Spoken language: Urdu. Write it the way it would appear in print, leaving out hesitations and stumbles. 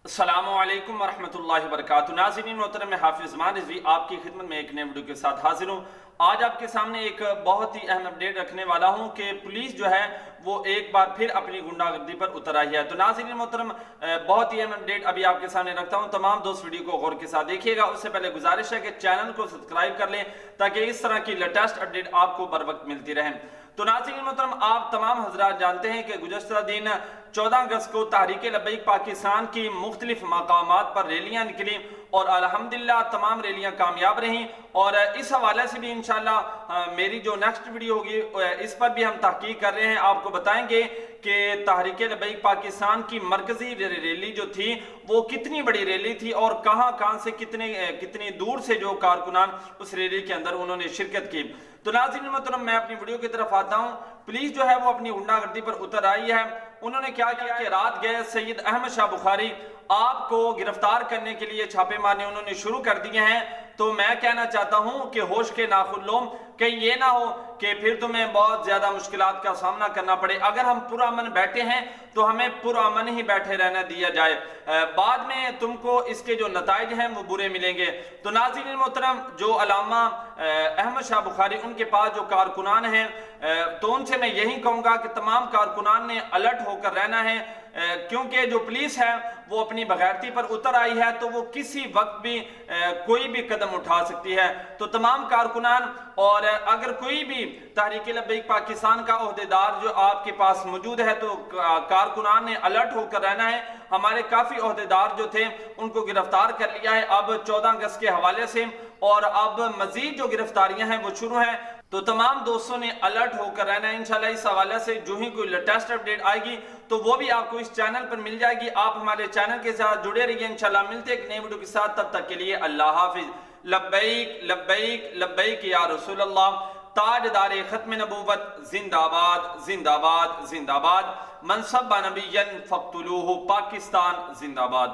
السلام علیکم ورحمۃ اللہ وبرکاتہ۔ ناظرین محترم، میں حافظ زمان رضوی آپ کی خدمت میں ایک نئے ویڈیو کے ساتھ حاضر ہوں۔ آج آپ کے سامنے ایک بہت ہی اہم اپڈیٹ رکھنے والا ہوں کہ پولیس جو ہے وہ ایک بار پھر اپنی گنڈا گردی پر اتر آئی ہے۔ تو ناظرین محترم، بہت ہی اہم اپڈیٹ ابھی آپ کے سامنے رکھتا ہوں، تمام دوست ویڈیو کو غور کے ساتھ دیکھیے گا۔ اس سے پہلے گزارش ہے کہ چینل کو سبسکرائب کر لیں تاکہ اس طرح کی لیٹسٹ اپڈیٹ آپ کو بر وقت ملتی رہیں۔ تو ناظرین محترم، آپ تمام حضرات جانتے ہیں کہ گزشتہ دن 14 اگست کو تحریک لبیک پاکستان کی مختلف مقامات پر ریلیاں نکلی اور الحمدللہ تمام ریلیاں کامیاب رہیں، اور اس حوالے سے بھی انشاءاللہ میری جو نیکسٹ ویڈیو ہوگی اس پر بھی ہم تحقیق کر رہے ہیں، آپ کو بتائیں گے کہ تحریک لبیک پاکستان کی مرکزی ریلی جو تھی وہ کتنی بڑی ریلی تھی اور کہاں سے کتنی دور سے جو کارکنان اس ریلی کے اندر انہوں نے شرکت کی۔ تو ناظرین محترم، میں اپنی ویڈیو کی طرف آتا ہوں۔ پولیس جو ہے وہ اپنی گنڈا گردی پر اتر آئی ہے۔ انہوں نے کیا کیا کہ رات گئے سید احمد شاہ بخاری آپ کو گرفتار کرنے کے لیے چھاپے مارنے انہوں نے شروع کر دیے ہیں۔ تو میں کہنا چاہتا ہوں کہ ہوش کے ناخن لو، کہیں یہ نہ ہو کہ پھر تمہیں بہت زیادہ مشکلات کا سامنا کرنا پڑے۔ اگر ہم پرامن بیٹھے ہیں تو ہمیں پرامن ہی بیٹھے رہنا دیا جائے، بعد میں تم کو اس کے جو نتائج ہیں وہ برے ملیں گے۔ تو ناظرین محترم، جو علامہ احمد شاہ بخاری ان کے پاس جو کارکنان ہیں، تو ان سے میں یہی کہوں گا کہ تمام کارکنان نے الرٹ ہو کر رہنا ہے، کیونکہ جو پولیس ہے وہ اپنی بغیرتی پر اتر آئی ہے تو وہ کسی وقت بھی کوئی بھی قدم اٹھا سکتی ہے۔ تو تمام کارکنان، اور اگر کوئی بھی تحریک لبیک پاکستان کا عہدیدار جو آپ کے پاس موجود ہے تو کارکنان نے الرٹ ہو کر رہنا ہے۔ ہمارے کافی عہدیدار جو تھے ان کو گرفتار کر لیا ہے اب 14 اگست کے حوالے سے، اور اب مزید جو گرفتاریاں ہیں وہ شروع ہیں۔ تو تمام دوستوں نے الرٹ ہو کر رہنا ہے۔ انشاءاللہ اس حوالے سے جو ہی کوئی لیٹسٹ اپڈیٹ آئے گی تو وہ بھی آپ کو اس چینل پر مل جائے گی۔ آپ ہمارے چینل کے ساتھ جڑے رہیے، انشاءاللہ ملتے ہیں ایک نئے ویڈیو کے ساتھ، تب تک کے لیے اللہ حافظ۔ لبیک لبیک لبیک یا رسول اللہ، تاجدار ختم نبوت زندہ باد زندہ باد زندہ باد، من سب نبی فاقتلوہ، پاکستان زندہ باد۔